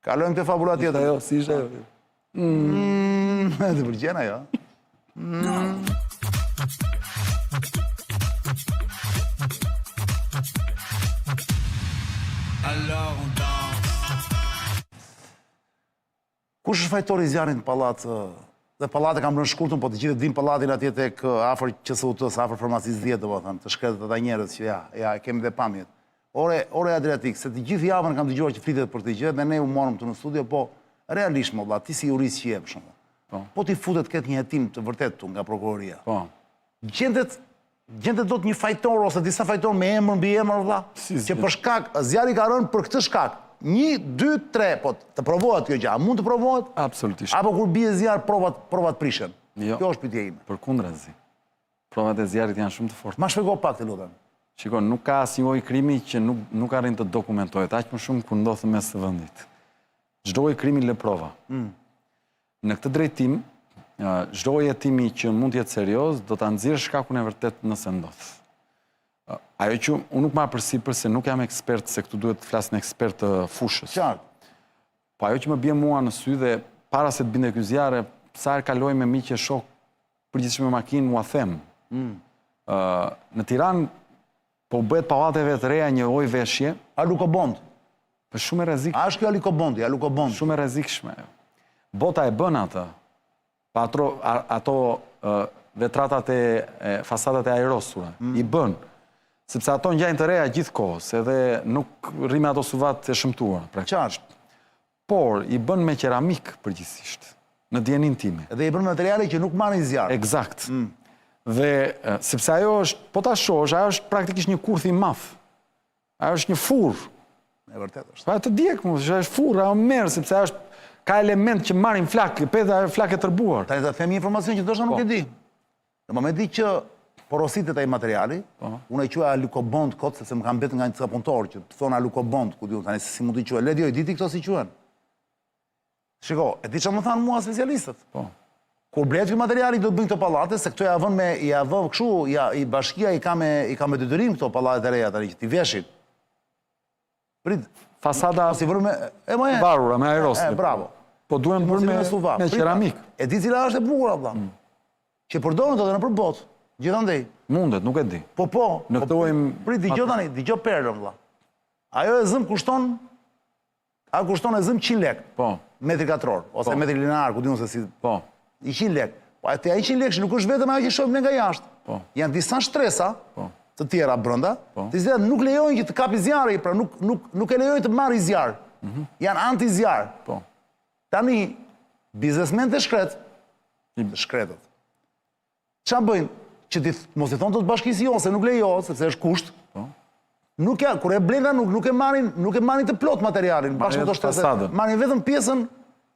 Kalojmë të fabula tjetër. Jo, si ishte ajo. Të përgjen ajo. Kush është fajtori i zjarrit në pallat? Dhe pallate kam rënë shkurtën, po të gjithë dim pallatin atje tek afër QSUT-s, afër farmacisë 10, domethënë, të shkretët ata njerëz që ja kemi dhe pamjet. Ore Adriatik, se të gjithë javën kam dëgjuar që flitet për të gjë dhe ne u morëm këtu në studio, po realisht më valla, ti si jurist që je për shembull. Po ti futet këtë një hetim të vërtetë tu nga prokuroria. Po. Gjendet do të një fajtor ose disa fajtor me emër mbi emër valla, që për shkak zjarri ka rënë për këtë shkak. 1, 2, 3, po të provohet kjo gjë. A mund të provohet? Absolutisht. Apo kur bie zjarr provat prishen? Jo. Kjo është pyetja ime. Përkundrazi. Provat e zjarrit janë shumë të forta. Ma shpjego pak të lutem. Shikon, nuk ka asnjë lloj krimi që nuk arrin të dokumentohet, aq më shumë kur ndodh mes të vendit. Çdo lloj krimi lë prova. Në këtë drejtim, çdo lloj hetimi që mund të jetë serioz do ta nxjerrë shkakun e vërtet nëse ndodh. Ajo që unë nuk marr përsipër se nuk jam ekspert, se këtu duhet të flas në ekspert të fushës. Qartë. Po ajo që më bie mua në sy dhe para se të binte ky zjarr, sa herë kaloj me miq e shoh përgjithshëm me makinë, mua them. Në Tiranë po bëhet pallateve të reja një lloj veshje. Alukobond. Po shumë e rrezikshme. A është kjo alukobond? Shumë e rrezikshme. Bota e bën atë. Pa ato vetratat e fasadat e aerosura. I bën. Sepse ato ngjajnë të reja gjithkohës, edhe nuk rrimë ato suvat e shëmtuara. Qartë. Por i bën me keramik përgjithsisht, në dienin time. Dhe i bën materiale që nuk marrin zjarr. Eksakt. Dhe sepse ajo është, po ta shohësh, ajo është praktikisht një kurth i madh. Ajo është një furrë. E vërtet është. Pa të diek mua, ajo është furrë, ajo merr sepse ajo është ka element që marrin flak, peta flak e tërbuar. Tani ta them një informacion që ndoshta nuk e di. Në momentin që porositet ai materiali, unë e quaj alukobond kot, sepse më kam bërë nga një ca punëtor që të thonë alukobond, ku diun tani si mund të quaj. Le di diti këto si quhen. Shiko, e di çfarë më thanë mua specialistët. Po. Kur blet ky materiali do të bëjnë këto pallate, se këto ja vën kështu, i bashkia i ka me detyrim këto pallatet e reja tani që ti veshin. Prit, fasada si vërë me varura, me aerosol. Bravo. Po duhen bërë me keramik. E di cila është e bukur valla. Që përdoren edhe nëpër botë. Gjithandej. Mundet, nuk e di. Po. Në këtë lloj. Prit, dëgjoj perlën valla. Ajo e zëm kushton e zëm 100 lekë. Po. Metri katror ose metri linear, ku diun se si. Po. 100 lekë. Po atë 100 lekë nuk është vetëm ajo që shohim ne nga jashtë. Po. Janë disa shtresa. Po. Të tjera brenda, të cilat nuk lejojnë që të kapi zjarri, pra nuk e lejojnë të marrë zjarr. Janë anti-zjarr. Po. Tani biznesmenët e shkretët. Çfarë bëjnë? Që ti mos i thonë dot bashkisë jo, se nuk lejohet, sepse është kusht. Po. Nuk ja, kur e blenda nuk e marrin të plot materialin, bashkë me to shtresë. Marrin vetëm pjesën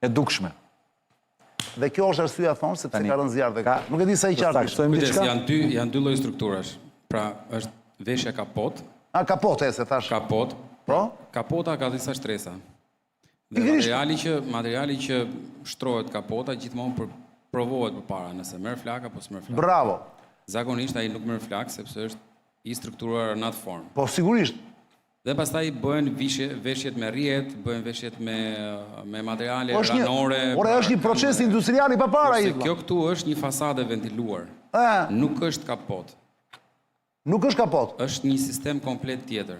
e dukshme. Dhe kjo është arsyeja thonë sepse ka rënë zjarr dhe nuk e di sa i qartë. Janë dy lloj strukturash. Pra, është veshja kapot. Kapot e se thash. Kapot. Po? Kapota ka disa shtresa. Dhe materiali që shtrohet kapota gjithmonë provohet përpara, nëse merr flak apo s'merr flak. Bravo. Zakonisht ai nuk merr flak sepse është i strukturuar në atë formë. Po sigurisht. Dhe pastaj bëhen veshjet me rrjet, bëhen veshjet me materiale ranore. Ora është një proces industrial i papara ai. Kjo këtu është një fasadë ventiluar. Nuk është kapot. Nuk është kapot. Është një sistem komplet tjetër.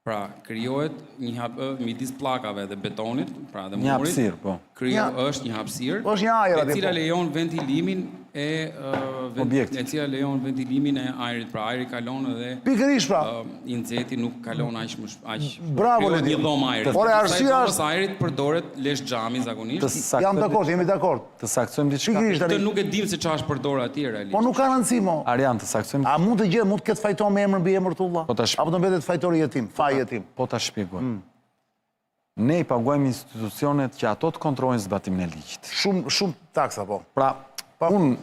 Pra, krijohet një hapësirë midis pllakave dhe betonit, pra dhe murit. Një hapësirë, po. Është një hapësirë. Është një ajër aty. E cila lejon ventilimin e ajrit, pra ajri kalon edhe pikërisht pra. I nxehti nuk kalon aq. Bravo Ledi. Një dhomë ajri. Ora arsyeja është ajrit përdoret lesh xhami zakonisht. Jam dakord, jemi dakord. Të saktojmë diçka. Këtë nuk e dim se çfarë është përdorur atje realisht. Po nuk ka rëndësi mo. Arian, të saktojmë. A mund të gjë, mund të ketë fajtor me emër mbi emër tulla? Apo do mbetet fajtori jetim, faj jetim? Po ta shpjegoj. Ne i paguajmë institucionet që ato të kontrollojnë zbatimin e ligjit. Shumë taksa po. Pra, unë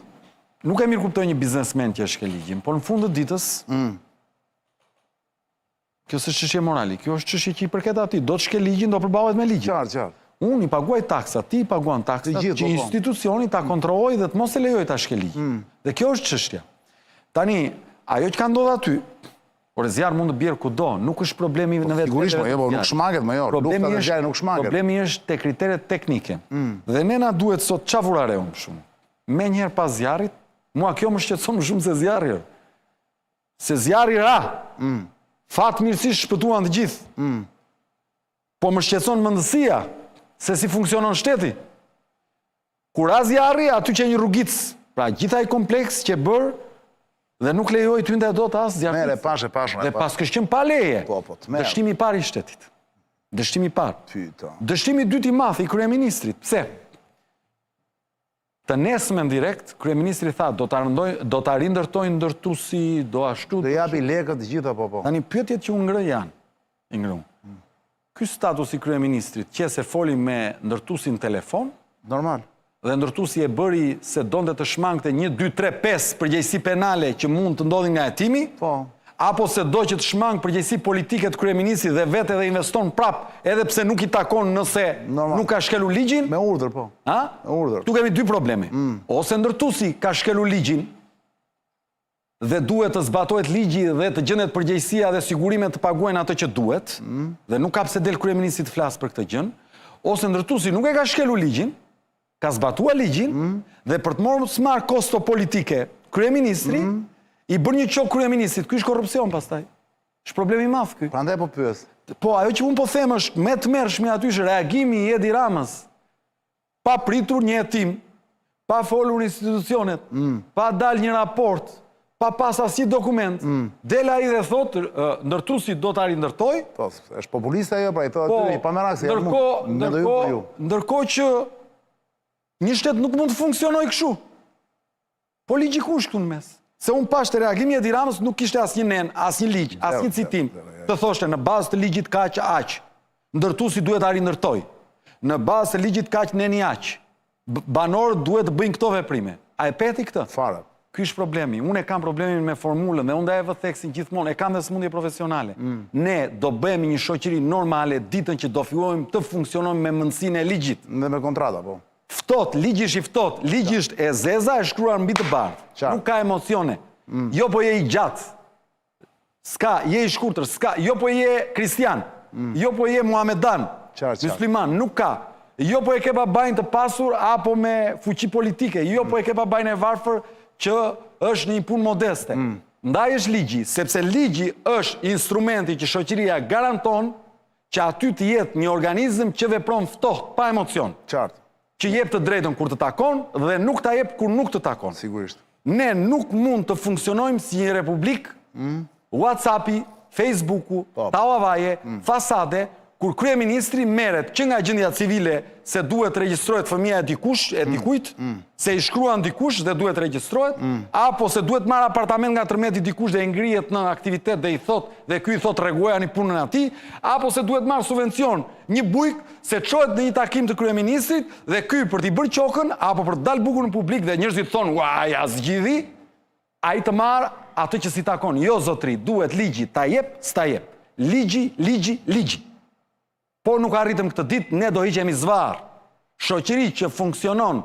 nuk e mirë kuptoj një biznesmen që e shkel ligjin, por në fund të ditës, kjo është çështje morali, kjo është çështje që i përket atij, do të shkel ligjin, do përballet me ligjin. Qartë. Unë i paguaj taksat, ti i paguan taksat, që institucioni ta kontrollojë dhe të mos e lejojë ta shkel ligjin. Dhe kjo është çështja. Tani, ajo që ka ndodhur aty, Ore, zjarë mund të bjerë kudo, nuk është problemi në vetë. Sigurisht, nuk shmaget më jo, lufta dhe zjarë nuk shmaget. Problemi është te kriteret teknike. Dhe nena duhet sot qafurare unë shumë. Me njëherë pas zjarit, mua kjo më shqetëson më shumë se zjarri. Se zjarri ra, fatë mirësisht shpëtuan të gjithë. Po më shqetëson mëndësia, se si funksionon shteti. Kur ra zjarri, aty që një rrugicë, pra gjithaj kompleks që bërë, dhe nuk lejoj të hynde do të asë zjarëtit. Mere, pashe. Dhe pas këshqim pa leje. Dështimi parë i shtetit. Dështimi parë. Dështimi dyti math i kryeministrit. Pse? Të nesmen direkt, kryeministri tha, do të rindërtojnë ndërtusi, do ashtu... Do japi lekët gjitha, po. Tani pyetjet që unë ngrë janë, i ngrë unë. Ky status i kryeministrit, që se foli me ndërtusin telefon... Normal. Dhe ndërtusi e bëri se donte të shmangte 1, 2, 3, 5 përgjegjësi penale që mund të ndodhin nga hetimi, apo se do që të shmang përgjegjësi politike të kryeministrit dhe vete dhe investon prap, edhe pse nuk i takon nëse nuk ka shkelu ligjin. Me urdhër, po. Me urdhër. Tu kemi dy probleme. Ose ndërtusi ka shkelu ligjin dhe duhet të zbatohet ligji dhe të gjendet përgjegjësia dhe sigurimet të paguajnë atë që duhet, dhe nuk ka pse del kryeministri të flasë për këtë gjën, ose ndërtusi nuk e ka shkelu ligjin, ka zbatua ligjin, dhe për të morë smarë kosto politike, kryeministri, i bërë një qokë kryeministrit, ky është korrupsion pastaj. Është problemi madh ky. Prandaj po pyes. Po, ajo që unë po them është me të mërshme aty është reagimi i Edi Ramës, pa pritur një hetim, pa folur institucionet, pa dal një raport, pa pas asnjë dokument, del ai dhe thotë, ndërtuesi do ta rindërtoj. Po, është populista ajo, pra i thotë aty, pa merak se ndërkohë që një shtet nuk mund të funksionoj kështu. Po ligji ku është këtu në mes? Se unë pash të reagimi e Edi Ramës nuk kishte asnjë nen, asnjë ligj, asnjë citim. Të thoshte në bazë të ligjit kaq aq, ndërtuesi duhet ta rindërtoj. Në bazë të ligjit kaq neni aq. Banorët duhet të bëjnë këto veprime. A e peti këtë? Fare. Ky është problemi. Unë e kam problemin me formulën dhe unë da e vëtheksin gjithmonë, e kam dhe smundje profesionale. Ne do bëhemi një shoqëri normale ditën që do fillojmë të funksionojmë me mendësinë e ligjit. Dhe me kontrata, po. Ftot, ligji është i ftot, ligji është e zeza e shkruar mbi të bardhë. Nuk ka emocione. Jo po je i gjatë. Ska, je i shkurtër, ska, jo po je kristian. Jo po je muhamedan, musliman, nuk ka. Jo po e ke babajnë të pasur apo me fuqi politike. Jo po e ke babajnë e varfër që është një punë modeste. Ndaj është ligji, sepse ligji është instrumenti që shoqëria garanton që aty të jetë një organizëm që vepron ftohtë, pa emocion. Qartë. Që jep të drejtën kur të takon dhe nuk ta jep kur nuk të takon. Sigurisht. Ne nuk mund të funksionojmë si një republik, WhatsAppi, Facebooku, tavavaje, fasade, kur kryeministri merret që nga gjendja civile se duhet regjistrohet fëmia e dikush, e dikujt, se i shkruan dikush dhe duhet regjistrohet, apo se duhet marr apartament nga tërmeti dikush dhe i ngrihet në aktivitet dhe i thot, dhe ky i thot rreguajani punën atij, apo se duhet marr subvencion një bujk se çohet në një takim të kryeministrit dhe ky për t'i bërë qokën apo për të dalë bukur në publik dhe njerëzit thonë, "Uaj, as zgjidhi", ai të marr atë që si takon. Jo zotri, duhet ligji ta jep, s'ta jep. Ligji. Po nuk arritëm këtë ditë, ne do hiqemi zvarë. Shoqëri që funksionon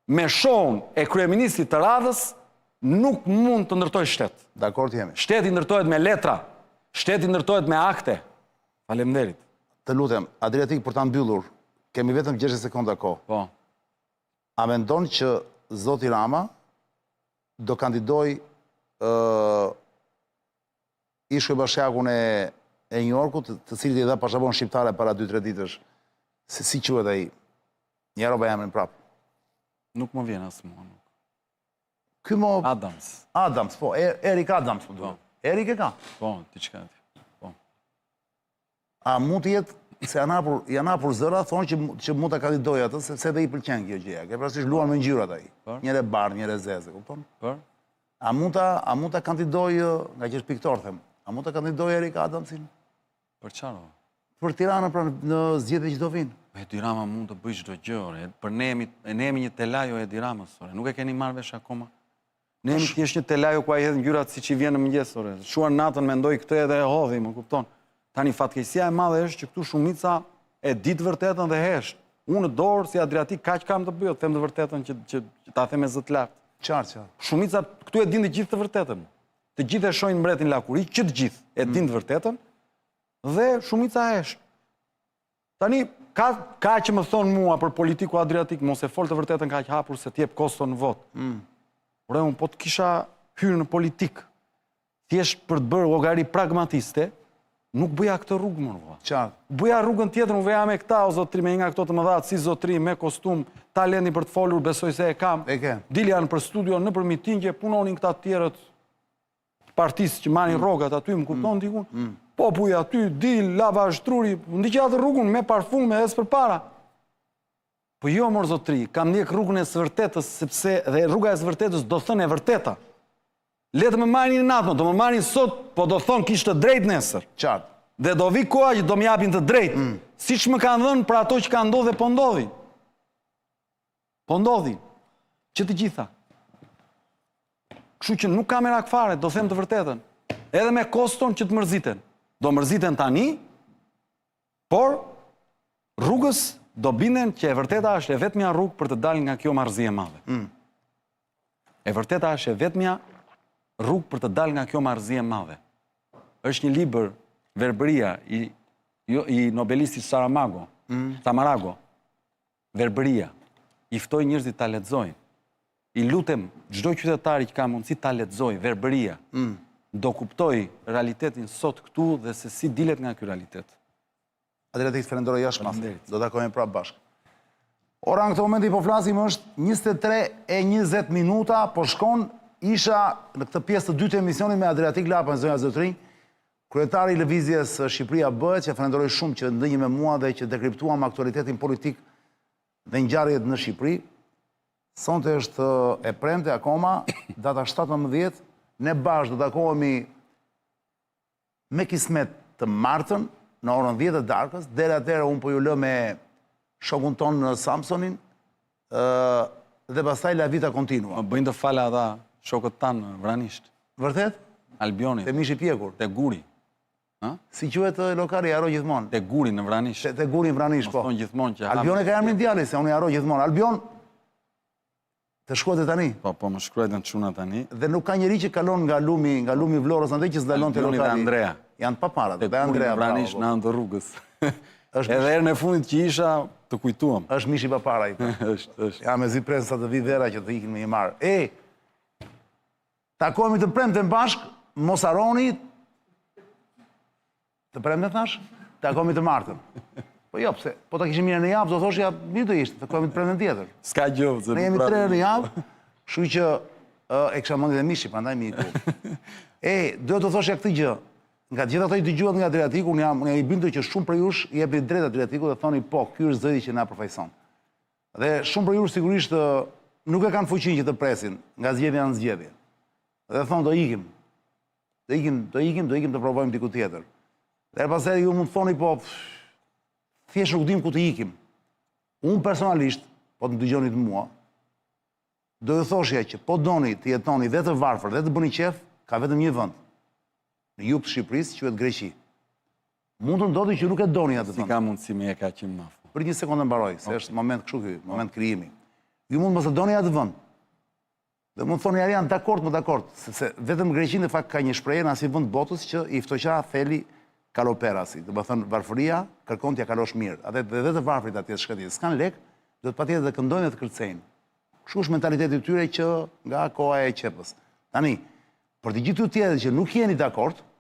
me shohun e kryeministrit të radhës, nuk mund të ndërtoj shtet. Dakord jemi. Shteti ndërtohet me letra, shteti ndërtohet me akte. Faleminderit. Të lutem, Adriatik, për ta mbyllur, kemi vetëm 60 sekonda kohë. Po. A mendon që zoti Rama do kandidoj ish bashkiakun e New Yorkut, të cilit i dha pasaportën shqiptare para 2-3 ditësh, se si quhet ai? Një roba jamën prapë. Nuk më vjen as mua. Ky mo Adams, po, Erik Adams, po duhet. Erik e ka. Po, diçka aty. Po. A mund të jetë se janë hapur zëra, thonë që mund ta kandidojë atë sepse dhe i pëlqen kjo gjëja. Ke parasysh luan me ngjyrat ai. Njëre bardh, njëre zezë, kupton? Për? A mund ta kandidojë, nga që është piktor them, a mund ta kandidojë Erik Adamsin? Për çfarë? Për Tiranën, pra në zgjedhjet që do vinë. Edi Rama mund të bëjë çdo gjë, ore. Për ne jemi një telajo Edi Ramës, ore. Nuk e keni marrë vesh akoma. Ne jemi thjesht një telajo ku ai hedh ngjyrat siç i vjen në mëngjes, ore. Shuar natën mendoj këtë edhe e hodhi, më kupton. Tani fatkeqësia e madhe është që këtu shumica e di të vërtetën dhe hesht. Unë në dorë si Adriatik kaq kam të bëj, të them të vërtetën që ta them me zë të lartë. Qartë. Shumica këtu e din të gjithë të vërtetën. të gjithë e shohin mbretin Lakuri, që të gjithë e din të vërtetën, dhe shumica hesh. Tani, ka që më thonë mua për politiku Adriatik, mos e fol të vërtetën ka që hapur se t'jep kosto në votë. Por unë po të kisha hyrë në politikë, thjesht për të bërë llogari pragmatiste, nuk bëja këtë rrugë më rrugë. Qartë. Bëja rrugën tjetër, unë veja me këta, o zotri, me nga këto të më dhatë, si zotri, me kostum, talenti për të folur, besoj se e kam. E ke. Dilja në për studio, në për mitingje, punonin këta tjerët partisë që marrin rrogat aty, më kupton dikun. Po puja aty, dil, lava shtruri, ndiqja atë rrugën me parfume edhe s'për para. Po jo, mor zotri, kam ndjek rrugën e së vërtetës, sepse dhe rruga e së vërtetës do thënë e vërteta. Le të më marrin natën, do më marrin sot, po do thonë kishte drejt nesër. Qartë. Dhe do vi koha që do më japin të drejtë. Siç më kanë dhënë për ato që kanë ndodhur dhe po ndodhin. Po ndodhin. Që të gjitha. Kështu që nuk kam merak fare, do them të vërtetën. Edhe me koston që të mërziten. Do mërziten tani, por rrugës do binden që e vërteta është e vetmja rrugë për të dalë nga kjo marrëzi e madhe. E vërteta është e vetmja rrugë për të dalë nga kjo marrëzi e madhe. Është një libër Verbëria i nobelistit Samarago. Verbëria. I ftoj njerëzit ta lexojnë. I lutem çdo qytetari që ka mundësi ta lexojë Verbëria. Do kuptoj realitetin sot këtu dhe se si dilet nga ky realitet. Adriatik, falenderoj jashtëmasi. Do të takojmë prapë bashkë. Ora në këtë moment i po flasim është 23:20 minuta, po shkon isha në këtë pjesë të dytë të emisionit me Adriatik Lapën, zonja zotrinj, kryetari i lëvizjes Shqipëria Bëhet, që falenderoj shumë që ndënjë me mua dhe që dekriptuam aktualitetin politik dhe ngjarjet në Shqipëri. Sonte është e premte akoma, data 17, ne bashkë do të takohemi me kismet të martën, në orën 10 të darkës, deri atëherë unë po ju lë me shokun tonë Samsonin, dhe pastaj la vita continua. Bëjnë të fala ata shokët tanë vranisht. Vërtet? Albionit. Te mishi pjekur. Te guri. Si quhet lokali, haro gjithmonë. Te guri në vranisht. Te guri në vranisht, po. Thonë gjithmonë që Albioni ka emrin djalit, se unë i haro gjithmonë. Albion, të shkuat e tani. Po më shkruajtën të çuna tani. Dhe nuk ka njeri që kalon nga lumi Vlorës, andaj që s'dalon te lokali. Albioni dhe Andrea. Janë pa para, Te guri në vranisht në anë të rrugës. Edhe herën e fundit që isha, të kujtuam. Është mishi pa para i. Është. Ja, me zi presë sa të vi vera që të ikin me një marë. Takohemi të premten bashkë, mos harroni. Të premten thash? Takohemi të martën. Po jo, pse, po ta kishim mirë në javë, do thoshja, mirë do ishte, takohemi të premten tjetër. S'ka gjë, se ne jemi 3 në javë, kështu që e kisha mendje dhe mishi, prandaj mi iku. Do të thoshja këtë gjë. Nga gjithë ato i dëgjuat nga Adriatiku, unë jam i bindur që shumë për jush i jepni drejt Adriatiku dhe thoni po, ky është zëri që na përfaqëson. Dhe shumë për jush sigurisht nuk e kanë fuqinë që të presin, nga zgjedhja në zgjedhje. Dhe thonë do ikim. Do ikim të provojmë diku tjetër. Dhe pastaj ju mund të thoni po thjesht nuk dim ku të ikim. Unë personalisht, po të dëgjoni të mua, do ju thoshja që po doni të jetoni dhe të varfër dhe të bëni qef, ka vetëm një vend. Në jug të Shqipërisë, quhet Greqi. Mund të ndodhi që nuk e doni atë vend. Si ka mundësi me e ka qenë mafu. Për një sekondë mbaroj, se është moment kështu ky, moment krijimi. Ju mund mos e doni atë vend. Dhe mund të thoni janë dakord, më dakord, sepse vetëm Greqi në fakt ka një shprehje në asnjë vend botës që i ftoqa theli kaloperasi. Do të thënë varfëria kërkon t'ja kalosh mirë. Atë edhe të varfrit atje shkëtit, s'kan lek, do të patjetër të këndojnë dhe të kërcejnë. Kështu është mentaliteti i tyre që nga koha e qepës. Tani, për të gjithë ju tjerë që nuk jeni dakord,